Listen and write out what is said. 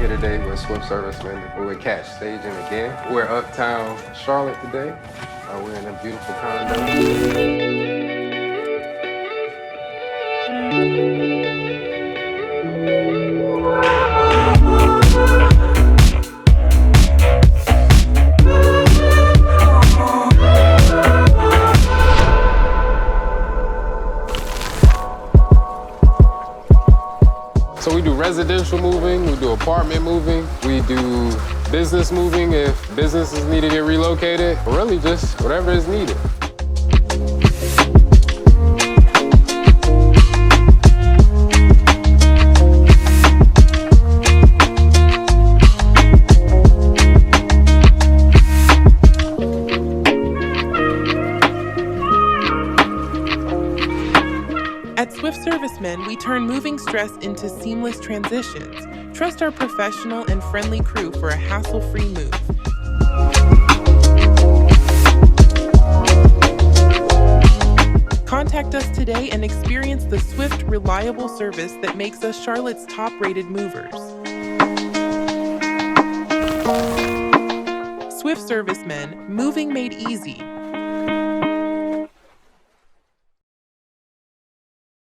here today with Swift Servicemen. We're with Cash Staging again. We're uptown Charlotte today. We're in a beautiful condo. So we do residential moving, we do apartment moving, we do business moving if businesses need to get relocated, or really just whatever is needed. At Swift Servicemen, we turn moving stress into seamless transitions. Trust our professional and friendly crew for a hassle-free move. Contact us today and experience the swift, reliable service that makes us Charlotte's top-rated movers. Swift Servicemen, moving made easy.